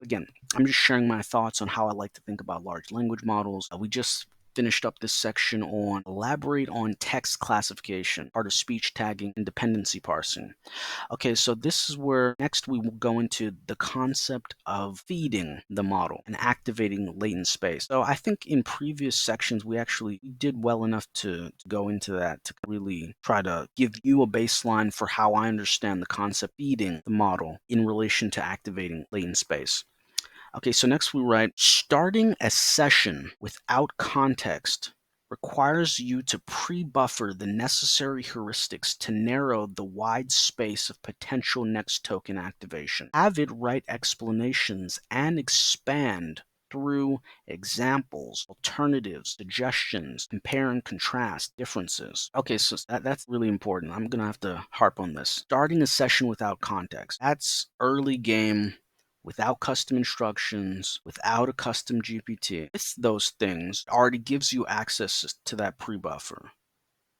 again, I'm just sharing my thoughts on how I like to think about large language models. We just finished up this section on elaborate on text classification, part of speech tagging, and dependency parsing. Okay, so this is where next we will go into the concept of feeding the model and activating latent space. So I think in previous sections we actually did well enough to go into that to really try to give you a baseline for how I understand the concept feeding the model in relation to activating latent space. Okay, so next we write, starting a session without context requires you to pre-buffer the necessary heuristics to narrow the wide space of potential next token activation. Have it write explanations and expand through examples, alternatives, suggestions, compare and contrast differences. Okay, so that's really important. I'm going to have to harp on this. Starting a session without context. That's early game, without custom instructions, without a custom GPT. With those things, it already gives you access to that pre-buffer.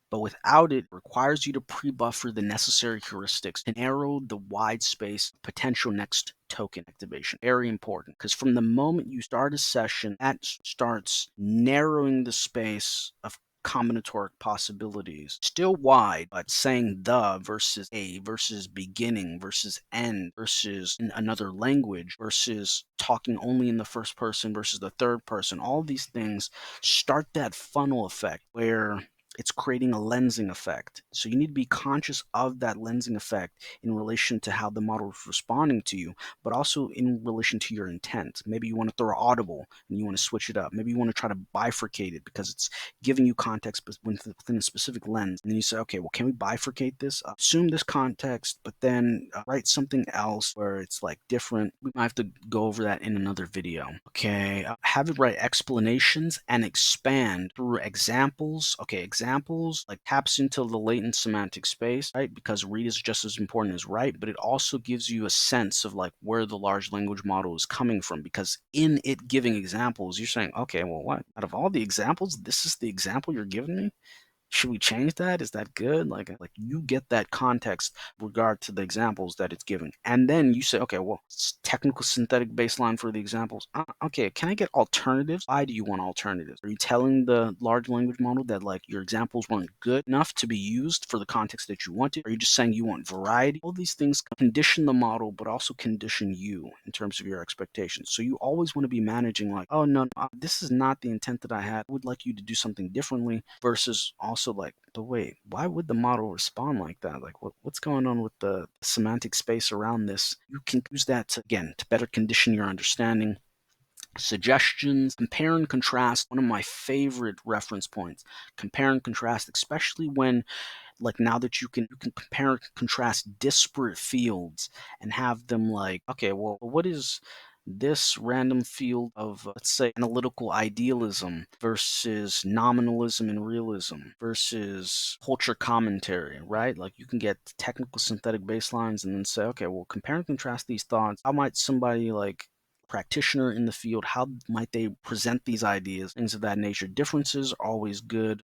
But without it, requires you to pre-buffer the necessary heuristics to narrow the wide space of potential next token activation. Very important, because from the moment you start a session, that starts narrowing the space of combinatoric possibilities. Still wide, but saying the versus a versus beginning versus end versus in another language versus talking only in the first person versus the third person. All these things start that funnel effect where it's creating a lensing effect. So you need to be conscious of that lensing effect in relation to how the model is responding to you, but also in relation to your intent. Maybe you want to throw audible and you want to switch it up. Maybe you want to try to bifurcate it because it's giving you context within a specific lens. And then you say, okay, well, can we bifurcate this? Assume this context, but then write something else where it's like different. We might have to go over that in another video. Okay, have it write explanations and expand through examples. Okay, examples like taps into the latent semantic space, right? Because read is just as important as write, but it also gives you a sense of like where the large language model is coming from, because in it giving examples, you're saying, okay, well, what out of all the examples, this is the example you're giving me? Should we change that? Is that good? Like you get that context with regard to the examples that it's giving. And then you say, okay, well, it's technical synthetic baseline for the examples. Okay, can I get alternatives? Why do you want alternatives? Are you telling the large language model that like your examples weren't good enough to be used for the context that you wanted? Are you just saying you want variety? All these things condition the model, but also condition you in terms of your expectations. So you always want to be managing like, oh, no, this is not the intent that I had. I would like you to do something differently versus also like, but wait, why would the model respond like that? Like what's going on with the semantic space around this? You can use that to, again, to better condition your understanding. Suggestions, compare and contrast, one of my favorite reference points. Compare and contrast, especially when like now that you can compare and contrast disparate fields and have them like, okay, well, what is this random field of, let's say, analytical idealism versus nominalism and realism versus culture commentary, right? Like you can get technical synthetic baselines and then say, okay, well, compare and contrast these thoughts. How might somebody like practitioner in the field, how might they present these ideas, things of that nature? Differences are always good.